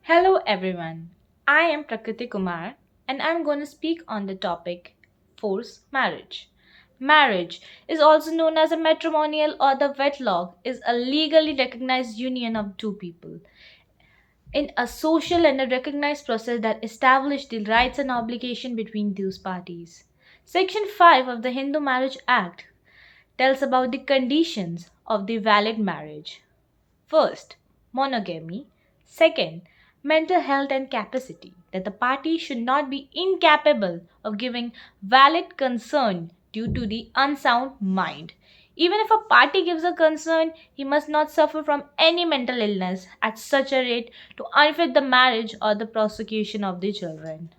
Hello everyone. I am Prakrity Kumar and I'm going to speak on the topic forced marriage. Marriage is also known as a matrimonial or the wedlock is a legally recognized union of two people in a social and a recognized process that establish the rights and obligation between those parties. Section 5 of the Hindu Marriage Act tells about the conditions of the valid marriage. First, monogamy. Second, mental health and capacity, that the party should not be incapable of giving valid consent due to the unsound mind. Even if a party gives a consent, he must not suffer from any mental illness at such a rate to unfit the marriage or the prosecution of the children.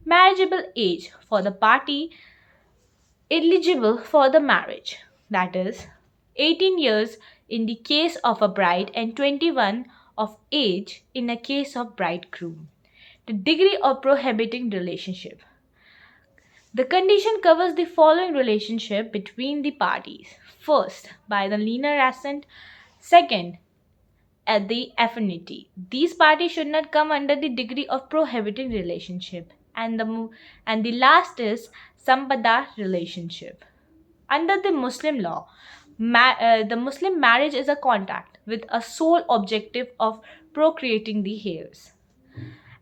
Marriageable age for the party eligible for the marriage, that is 18 years in the case of a bride and 21 of age in a case of bridegroom. The degree of prohibiting relationship. The condition covers the following relationship between the parties. First, by the linear assent. Second, at the affinity. These parties should not come under the degree of prohibiting relationship. And the last is sampada relationship. Under the Muslim law, the Muslim marriage is a contract with a sole objective of procreating the heirs.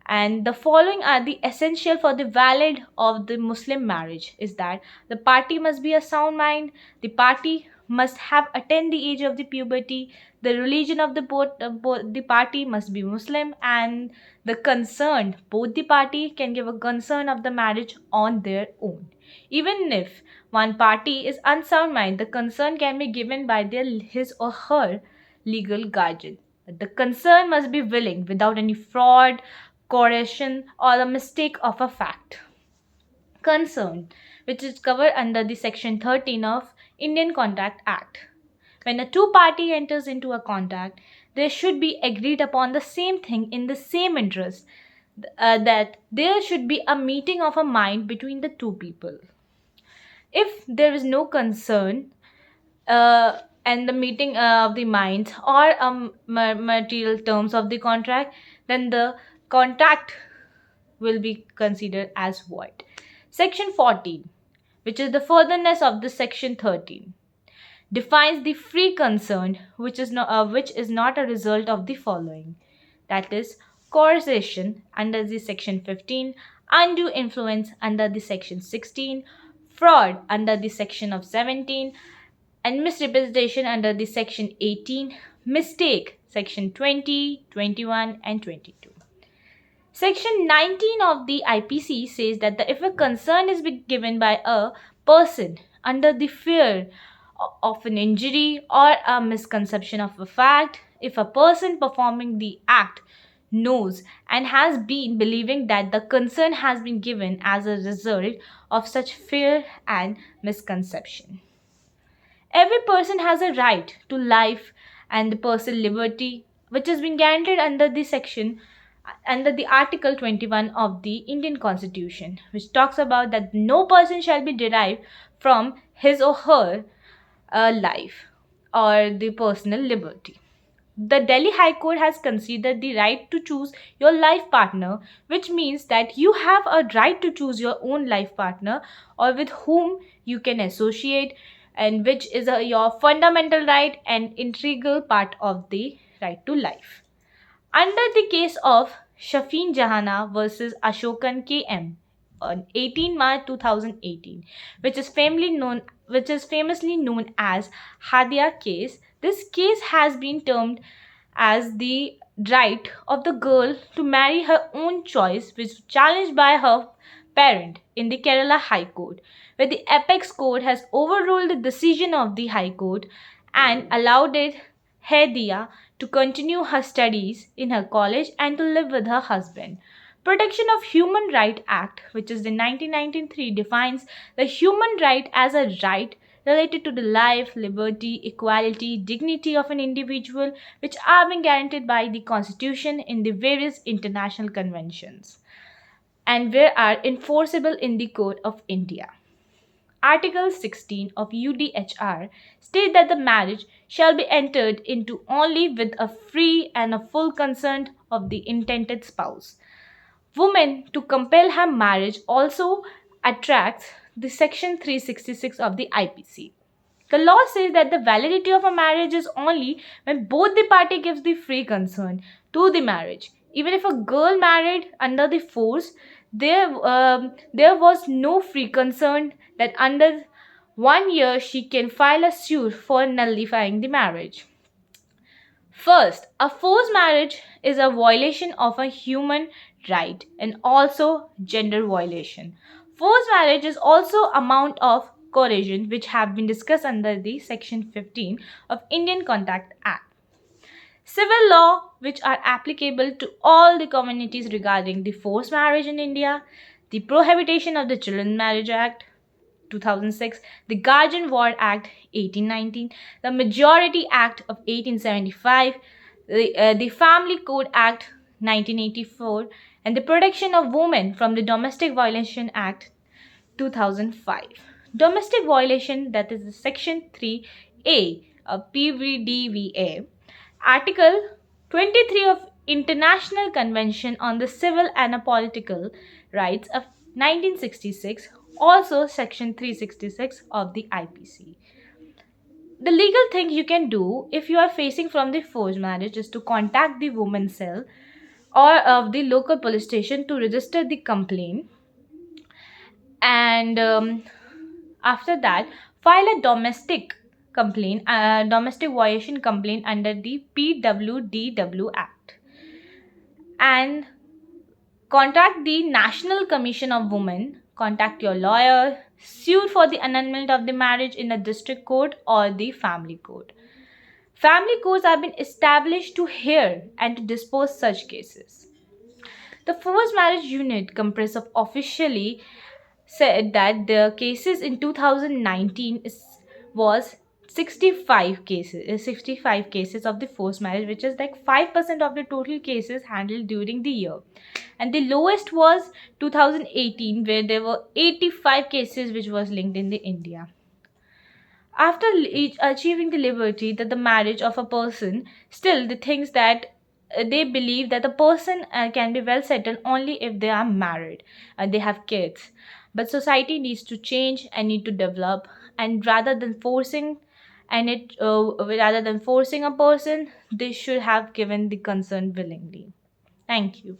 And the following are the essential for the valid of the Muslim marriage is that the party must be a sound mind, the party must have attained the age of the puberty, the religion of both the party must be Muslim, and the concerned both the party can give a concern of the marriage on their own. Even if one party is unsound mind, the concern can be given by his or her legal guardian. The concern must be willing without any fraud, coercion, or the mistake of a fact. Concern, which is covered under the Section 13 of Indian Contract Act. When a two party enters into a contract, they should be agreed upon the same thing in the same interest. That there should be a meeting of a mind between the two people. If there is no concern, and the meeting of the minds or material terms of the contract, then the contract will be considered as void. Section 14, which is the furtherness of the Section 13, defines the free concern which is not a result of the following, that is coercion under the Section 15, undue influence under the Section 16, fraud under the section of 17, and misrepresentation under the Section 18, mistake Section 20, 21, and 22. Section 19 of the IPC says that if a concern is given by a person under the fear of an injury or a misconception of a fact, if a person performing the act knows and has been believing that the concern has been given as a result of such fear and misconception. Every person has a right to life and the personal liberty, which has been guaranteed under the Article 21 of the Indian Constitution, which talks about that no person shall be derived from his or her life or the personal liberty. The Delhi High Court has considered the right to choose your life partner, which means that you have a right to choose your own life partner or with whom you can associate, and which is your fundamental right and integral part of the right to life. Under the case of Shafin Jahana versus Ashokan KM on 18 March 2018, which is famously known as Hadia case, this case has been termed as the right of the girl to marry her own choice, which was challenged by her parent in the Kerala High Court, where the apex court has overruled the decision of the High Court and allowed it Haidia to continue her studies in her college and to live with her husband. Protection of Human Right Act, which is the 1993, defines the human right as a right related to the life, liberty, equality, dignity of an individual, which are being guaranteed by the Constitution in the various international conventions and are enforceable in the Code of India. Article 16 of UDHR state that the marriage shall be entered into only with a free and a full consent of the intended spouse. Women to compel her marriage also attracts the section 366 of the IPC. The law says that the validity of a marriage is only when both the party gives the free consent to the marriage. Even if a girl married under the force, there was no free consent that under 1 year she can file a suit for nullifying the marriage. First, a forced marriage is a violation of a human right and also gender violation. Forced marriage is also amount of coercion which have been discussed under the section 15 of Indian Contact Act. Civil law which are applicable to all the communities regarding the forced marriage in India, the Prohibition of the Children Marriage Act 2006, the Guardian War Act 1819, the Majority Act of 1875, the Family Code Act 1984, and the Protection of Women from the Domestic Violence Act 2005. Domestic violation, that is the Section 3A of PVDVA, Article 23 of International Convention on the Civil and Political Rights of 1966, also Section 366 of the IPC. The legal thing you can do if you are facing from the forced marriage is to contact the women's cell or of the local police station to register the complaint, and after that file a domestic violation complaint under the PWDW Act, and contact the National Commission of Women, contact your lawyer, sue for the annulment of the marriage in a district court or the family court. Family courts have been established to hear and to dispose such cases. The forced marriage unit comprised of officially said that the cases in 2019 was 65 cases of the forced marriage, which is like 5% of the total cases handled during the year, and the lowest was 2018 where there were 85 cases which was linked in the India. After achieving the liberty that the marriage of a person, still the things that they believe that a person can be well settled only if they are married and they have kids. But society needs to change and need to develop, and rather than forcing a person, they should have given the consent willingly. Thank you.